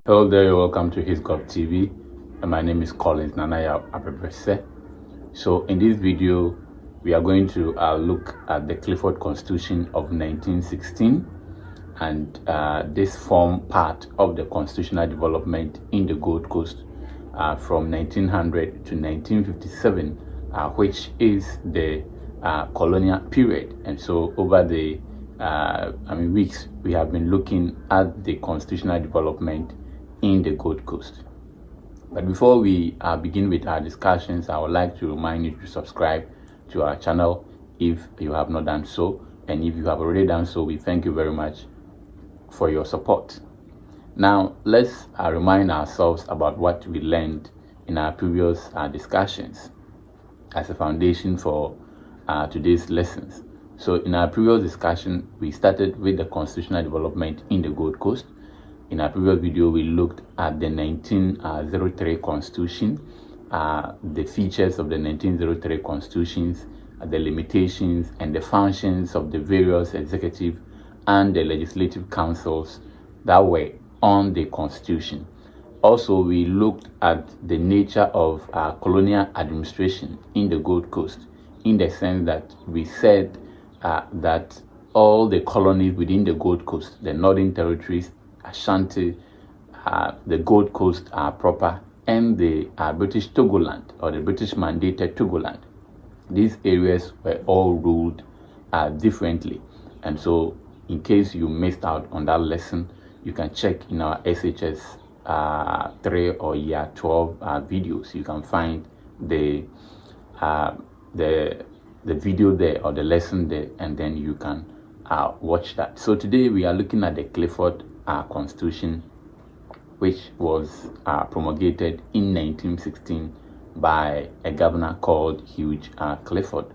Hello there, you're welcome to HisGov TV, and my name is Collins Nanaya Apebrese. So in this video, we are going to look at the Clifford Constitution of 1916, and this formed part of the constitutional development in the Gold Coast from 1900 to 1957, which is the colonial period. And so over the weeks, we have been looking at the constitutional development in the Gold Coast. But before we begin with our discussions, I would like to remind you to subscribe to our channel if you have not done so, and if you have already done so, we thank you very much for your support. Now let's remind ourselves about what we learned in our previous discussions as a foundation for today's lessons. So in our previous discussion, we started with the constitutional development in the Gold Coast. In our previous video, we looked at the 1903 Constitution, the features of the 1903 Constitutions, the limitations and the functions of the various executive and the legislative councils that were on the Constitution. Also, we looked at the nature of colonial administration in the Gold Coast, in the sense that we said that all the colonies within the Gold Coast, the Northern Territories, Ashanti, the Gold Coast proper, and the British Togoland, or the British mandated Togoland, these areas were all ruled differently. And so in case you missed out on that lesson, you can check in our SHS 3 or year 12 videos. You can find the video there, or the lesson there, and then you can watch that. So today we are looking at the Clifford Constitution, which was promulgated in 1916 by a governor called Hugh Clifford,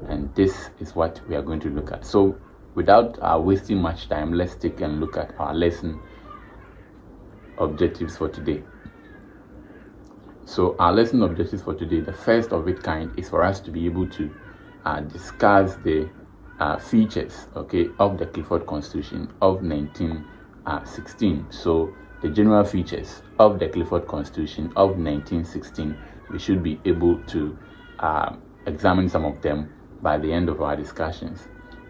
and this is what we are going to look at. So without wasting much time, let's take a look at our lesson objectives for today. So our lesson objectives for today, the first of its kind, is for us to be able to discuss the features, of the Clifford Constitution of 1916. So the general features of the Clifford Constitution of 1916, we should be able to examine some of them by the end of our discussions.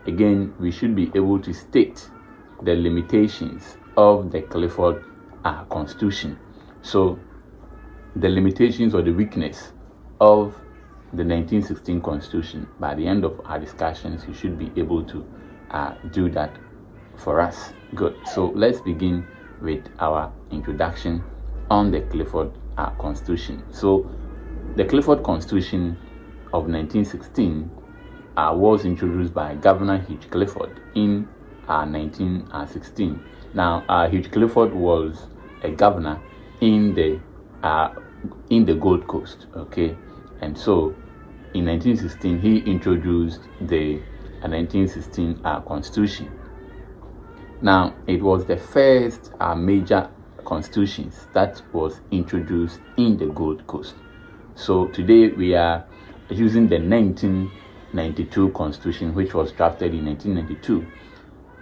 Again, we should be able to state the limitations of the Clifford Constitution. So the limitations or the weakness of the 1916 Constitution, by the end of our discussions, you should be able to do that for us. Good. So let's begin with our introduction on the Clifford Constitution. So the Clifford Constitution of 1916 was introduced by Governor Hugh Clifford in 1916. Now, Hugh Clifford was a governor in the Gold Coast, and so in 1916 he introduced the 1916 Constitution. Now, it was the first major constitutions that was introduced in the Gold Coast. So today we are using the 1992 Constitution, which was drafted in 1992.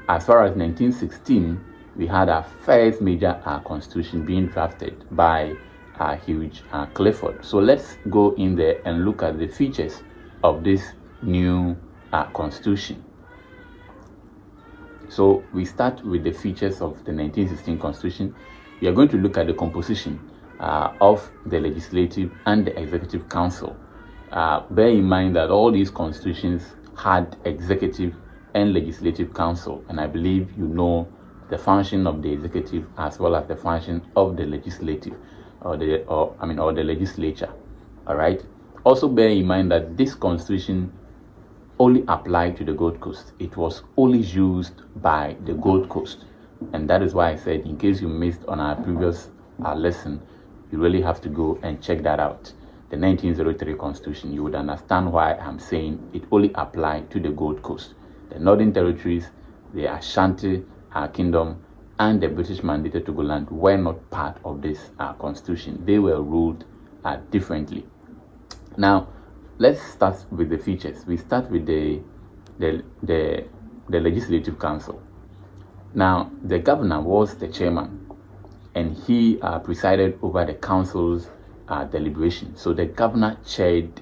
As far as 1916, we had our first major constitution being drafted by Hugh Clifford. So let's go in there and look at the features of this new constitution. So we start with the features of the 1916 Constitution. We are going to look at the composition of the Legislative and the Executive Council. Bear in mind that all these constitutions had Executive and Legislative Council, and I believe you know the function of the Executive as well as the function of the Legislative, or the Legislature. All right. Also bear in mind that this Constitution only applied to the Gold Coast. It was only used by the Gold Coast, and that is why I said, in case you missed on our previous lesson, you really have to go and check that out. The 1903 Constitution, you would understand why I'm saying it only applied to the Gold Coast. The Northern Territories, the Ashanti Kingdom, and the British mandated Togoland were not part of this Constitution. They were ruled differently. Now, let's start with the features. We start with the Legislative Council. Now, the governor was the chairman, and he presided over the council's deliberation. So the governor chaired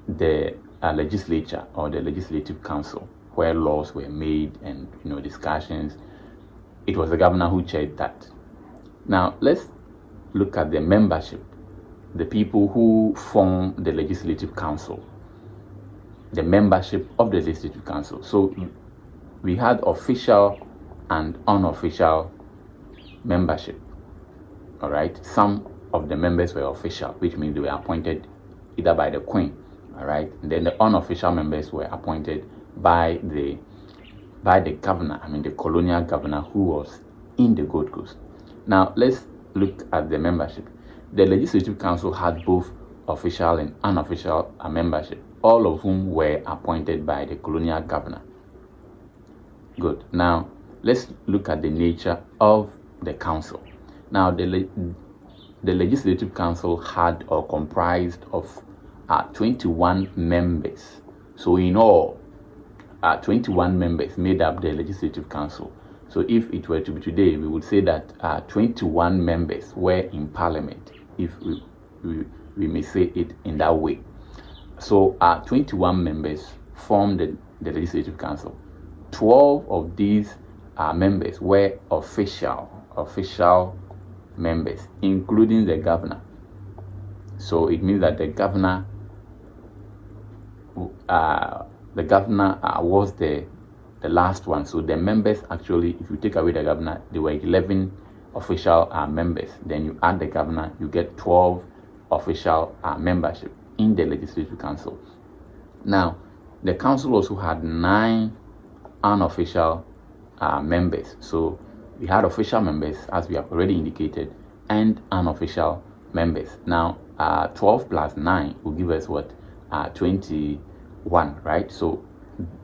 the legislature or the legislative council where laws were made and discussions. It was the governor who chaired that. Now let's look at the membership, the people who form the legislative council, the membership of the legislative council. So we had official and unofficial membership. All right, some of the members were official, which means they were appointed either by the Queen. All right, and then the unofficial members were appointed by the governor, the colonial governor who was in the Gold Coast. Now let's look at the membership. The Legislative Council had both official and unofficial membership, all of whom were appointed by the colonial governor. Good. Now let's look at the nature of the council. Now the Legislative Council had or comprised of 21 members. So in all, 21 members made up the Legislative Council. So if it were to be today, we would say that 21 members were in Parliament, if we may say it in that way. So 21 members formed the Legislative Council. 12 of these members were official members, including the governor. So it means that the governor was the last one. So the members, actually, if you take away the governor, there were 11 official members. Then you add the governor, you get 12 official membership in the Legislative Council. Now the council also had 9 unofficial members. So we had official members, as we have already indicated, and unofficial members. Now 12 plus 9 will give us what? 21, right? So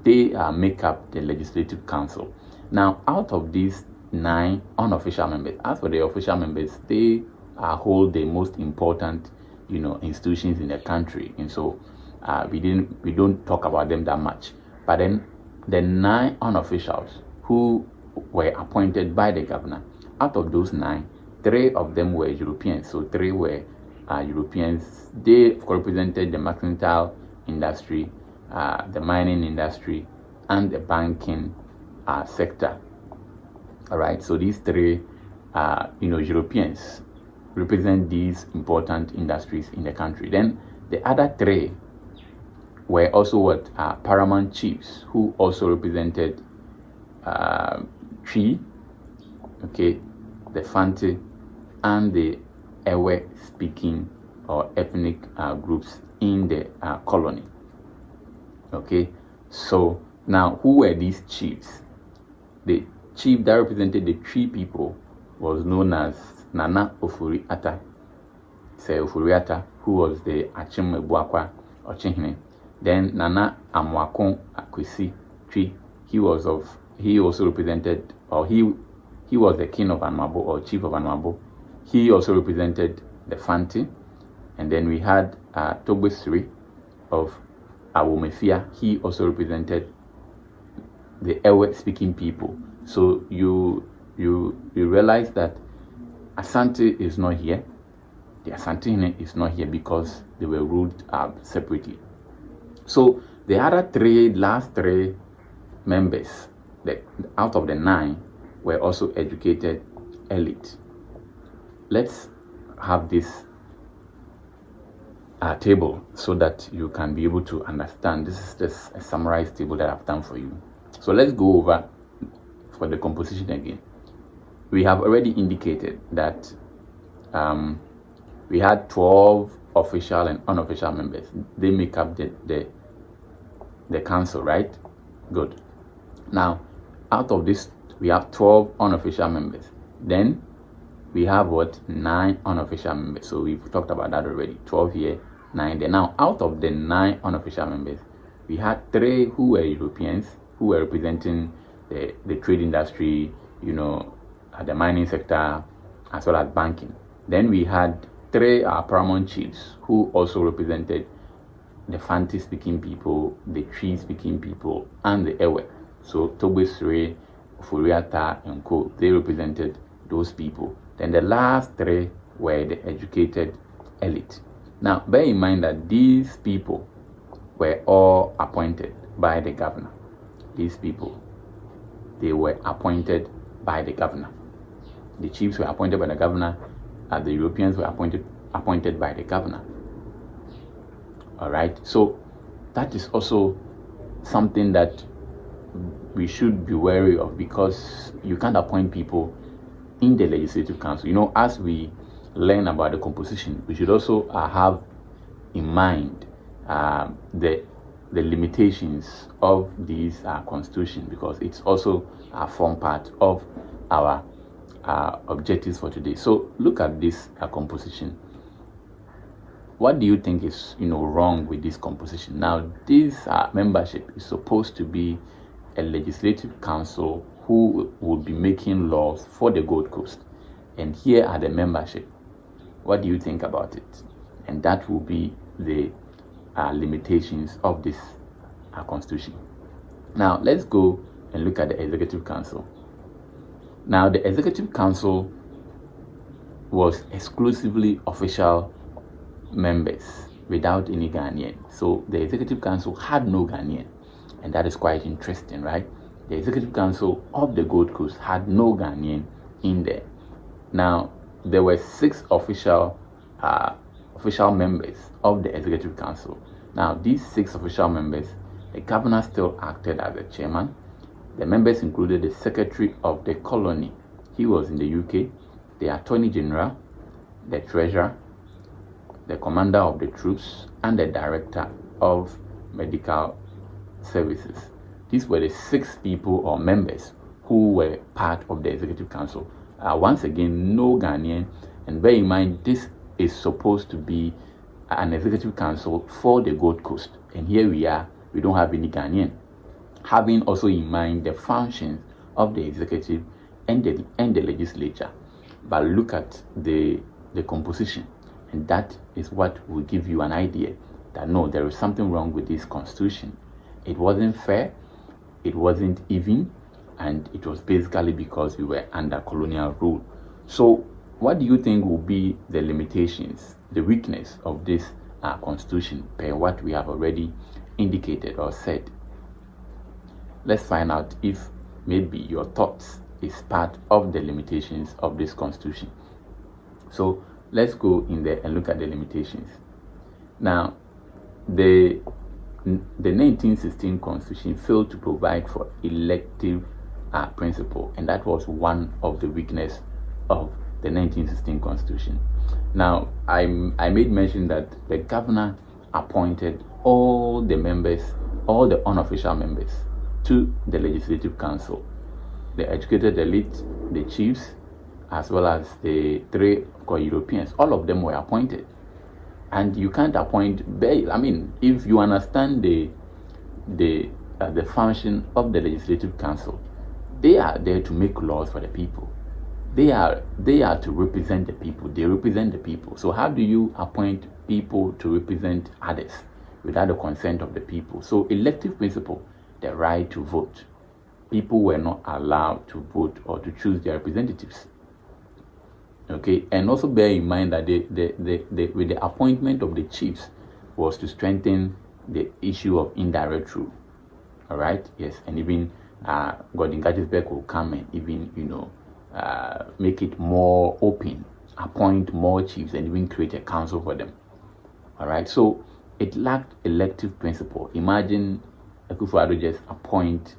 they make up the Legislative Council. Now out of these 9 unofficial members, as for the official members, they hold the most important institutions in the country, and so we don't talk about them that much. But then the 9 unofficials who were appointed by the governor, out of those 9, 3 of them were Europeans. So 3 were Europeans. They represented the mercantile industry, the mining industry, and the banking sector. All right, so these 3 Europeans represent these important industries in the country. Then the other 3 were also paramount chiefs, who also represented Tree, the Fante, and the Ewe speaking or ethnic groups in the colony. Okay, so now who were these chiefs? The chief that represented the Tree people was known as Nana Ofori-Atta. Say Ofori-Atta, who was the Achim Ebuakwa Ochihine. Then Nana Amwakon Akwesi Tree, he also represented, or he was the king of Anmabo, or chief of Anmabo. He also represented the Fanti. And then we had Togbesri of Awomefia. He also represented the Ewe speaking people. So you realize that Asante is not here. The Asantehene is not here because they were ruled separately. So the other last three members, out of the 9, were also educated elite. Let's have this table so that you can be able to understand. This is just a summarized table that I've done for you. So let's go over for the composition again. We have already indicated that we had 12 official and unofficial members. They make up the council, right? Good. Now, out of this, we have 12 unofficial members. Then we have 9 unofficial members. So we've talked about that already. 12 here, 9 there. Now, out of the 9 unofficial members, we had 3 who were Europeans, who were representing the trade industry, the mining sector, as well as banking. Then we had 3 paramount chiefs who also represented the Fanti speaking people, the Tree speaking people, and the Ewe. So Togbesri, Ofori-Atta, and Co. They represented those people. Then the last three were the educated elite. Now, bear in mind that these people were all appointed by the governor. These people, they were appointed by the governor. The chiefs were appointed by the governor, and the Europeans were appointed by the governor. All right, so that is also something that we should be wary of, because you can't appoint people in the Legislative Council. You know, as we learn about the composition, we should also have in mind the limitations of this constitution, because it's also a form part of our objectives for today. So look at this composition. What do you think is wrong with this composition? Now, this membership is supposed to be a legislative council who will be making laws for the Gold Coast, and here are the membership. What do you think about it? And that will be the limitations of this constitution. Now let's go and look at the Executive Council. Now, the Executive Council was exclusively official members without any Ghanaian. So the Executive Council had no Ghanaian, and that is quite interesting, right? The Executive Council of the Gold Coast had no Ghanaian in there. Now, there were 6 official members of the Executive Council. Now, these 6 official members, the governor still acted as the chairman. The members included the Secretary of the Colony, he was in the UK, the Attorney General, the Treasurer, the Commander of the Troops, and the Director of Medical Services. These were the 6 people or members who were part of the Executive Council. Once again, no Ghanaian, and bear in mind, this is supposed to be an Executive Council for the Gold Coast, and here we are, we don't have any Ghanaian. Having also in mind the functions of the executive and the legislature. But look at the composition, and that is what will give you an idea that no, there is something wrong with this constitution. It wasn't fair, it wasn't even, and it was basically because we were under colonial rule. So what do you think will be the limitations, the weakness of this constitution per what we have already indicated or said? Let's find out if maybe your thoughts is part of the limitations of this constitution. So let's go in there and look at the limitations. Now, the 1916 constitution failed to provide for elective principle, and that was one of the weakness of the 1916 constitution. Now, I made mention that the governor appointed all the members, all the unofficial members, to the Legislative Council. The educated elite, the chiefs, as well as the 3 Europeans, all of them were appointed. And you can't appoint, I mean, if you understand the function of the Legislative Council, they are there to make laws for the people. They are to represent the people. They represent the people. So how do you appoint people to represent others without the consent of the people? So elective principle, the right to vote. People were not allowed to vote or to choose their representatives. Okay, and also bear in mind that with the appointment of the chiefs was to strengthen the issue of indirect rule. All right, yes, and even Gordon Gattisberg will come and even make it more open, appoint more chiefs, and even create a council for them. All right, so it lacked elective principle. Imagine Akufo-Addo just appoint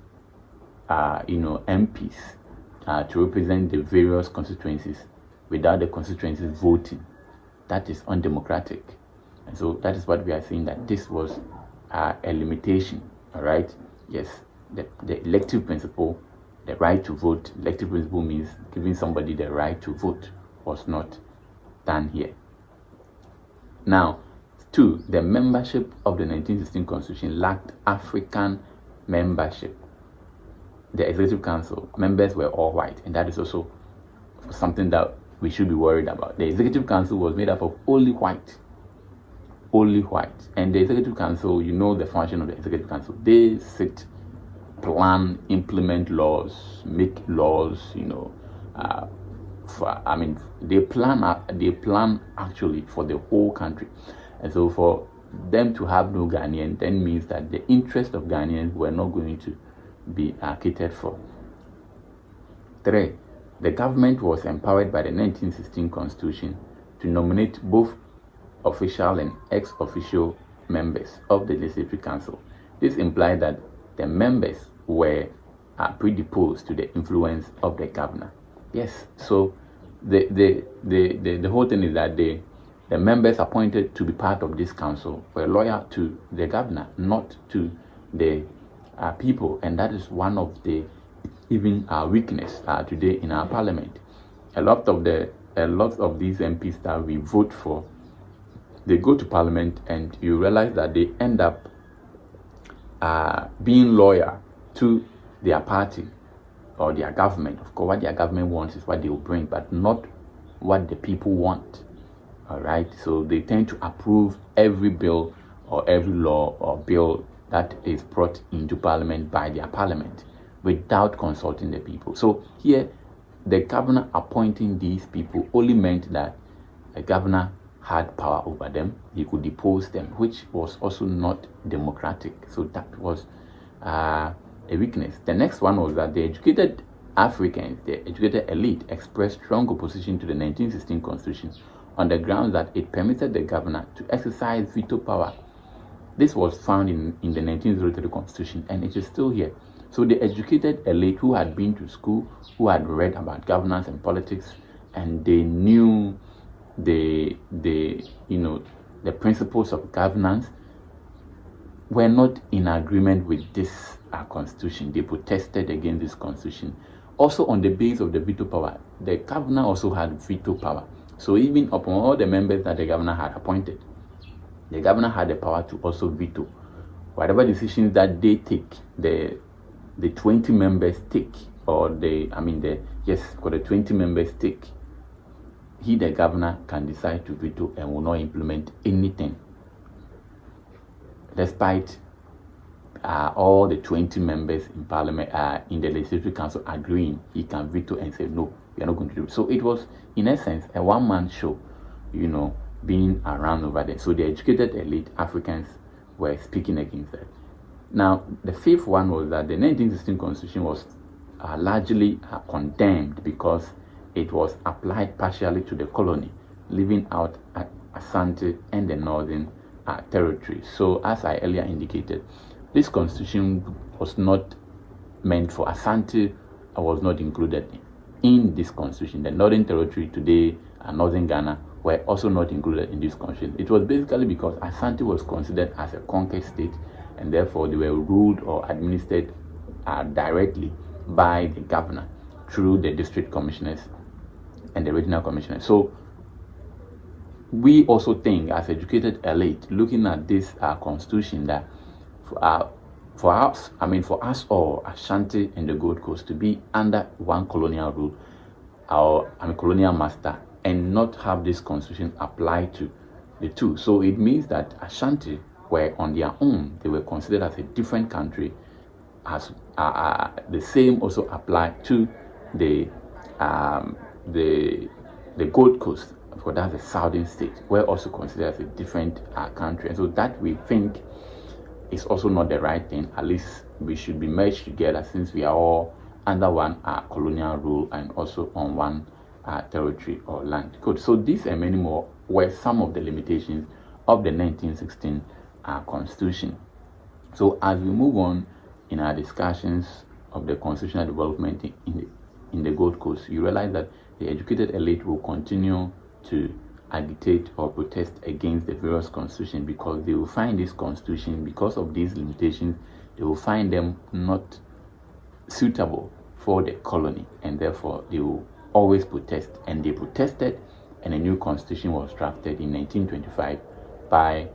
MPs to represent the various constituencies without the constituencies voting. That is undemocratic. And so that is what we are saying, that this was a limitation. All right, yes, the elective principle, the right to vote, elective principle means giving somebody the right to vote, was not done here. Now, 2, the membership of the 1916 constitution lacked African membership. The Executive Council members were all white, and that is also something that we should be worried about. The Executive Council was made up of only white. And the Executive Council, you know the function of the Executive Council. They sit, plan, implement laws, make laws, they plan actually for the whole country. And so for them to have no Ghanaian then means that the interest of Ghanaians were not going to be catered for. 3. The government was empowered by the 1916 Constitution to nominate both official and ex-official members of the Legislative Council. This implied that the members were predisposed to the influence of the governor. Yes, so the whole thing is that the members appointed to be part of this council were loyal to the governor, not to the people, and that is one of the even weakness today in our parliament. A lot of these MPs that we vote for, they go to parliament and you realize that they end up being loyal to their party or their government. Of course, what their government wants is what they will bring, but not what the people want. All right, so they tend to approve every bill or every law or bill that is brought into parliament by their parliament without consulting the people. So here, the governor appointing these people only meant that the governor had power over them. He could depose them, which was also not democratic. So that was a weakness. The next one was that the educated Africans, the educated elite, expressed strong opposition to the 1916 Constitution on the grounds that it permitted the governor to exercise veto power. This was found in the 1903 Constitution, and it is still here. So the educated elite who had been to school, who had read about governance and politics, and they knew the principles of governance, were not in agreement with this constitution. They protested against this constitution. Also, on the basis of the veto power, the governor also had veto power. So even upon all the members that the governor had appointed, the governor had the power to also veto whatever decisions that they take, the 20 members take, or the 20 members take. He, the governor, can decide to veto and will not implement anything. Despite all the 20 members in parliament, in the Legislative Council agreeing, he can veto and say, no, we are not going to do it. So it was, in essence, a one-man show, being around over there. So the educated elite Africans were speaking against that. Now, the fifth one was that the 1916 Constitution was largely condemned because it was applied partially to the colony, leaving out Asante and the Northern Territory. So, as I earlier indicated, this constitution was not meant for Asante, was not included in this constitution. The Northern Territory today and Northern Ghana were also not included in this constitution. It was basically because Asante was considered as a conquered state, and therefore they were ruled or administered directly by the governor through the district commissioners and the regional commissioners. So we also think, as educated elite, looking at this constitution, that for us all, Ashanti and the Gold Coast, to be under one colonial rule or colonial master and not have this constitution apply to the two. So it means that Ashanti were on their own. They were considered as a different country. As the same also applied to the Gold Coast, for that the southern state, were also considered as a different country. And so that we think is also not the right thing. At least we should be merged together, since we are all under one colonial rule and also on one territory or land. Good. So these and many more were some of the limitations of the 1916 Constitution. So as we move on in our discussions of the constitutional development in the Gold Coast, you realize that the educated elite will continue to agitate or protest against the various constitutions, because they will find this constitution, because of these limitations, they will find them not suitable for the colony, and therefore they will always protest. And they protested, and a new constitution was drafted in 1925 by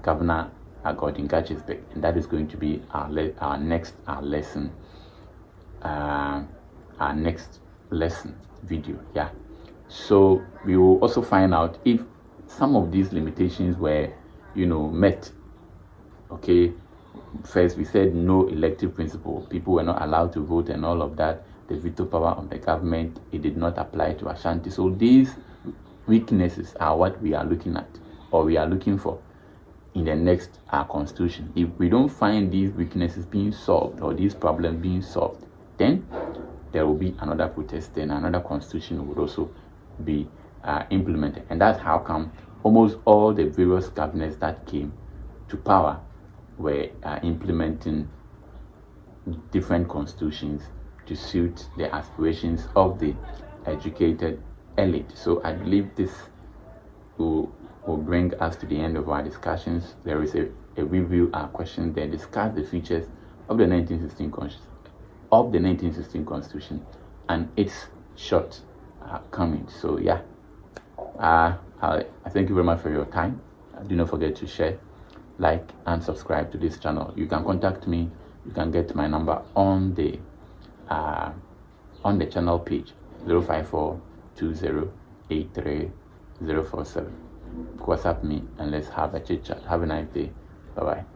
Governor Gordon Gatchisbeck, and that is going to be our next lesson video. Yeah. So we will also find out if some of these limitations were, met. Okay. First, we said no elective principle. People were not allowed to vote and all of that. the veto power of the government. It did not apply to Ashanti. So these weaknesses are what we are looking at, or we are looking for in the next constitution. If we don't find these weaknesses being solved, or these problems being solved, then there will be another protest, then another constitution would also be implemented. And that's how come almost all the various cabinets that came to power were implementing different constitutions to suit the aspirations of the educated elite. So I believe this will bring us to the end of our discussions. There is a review question there, discuss the features of the 1916 constitution and its shortcomings. So yeah, I thank you very much for your time. Do not forget to share, like, and subscribe to this channel. You can contact me. You can get my number on the channel page, 054-2083-047. WhatsApp me and let's have a chit chat. Have a nice day. Bye bye.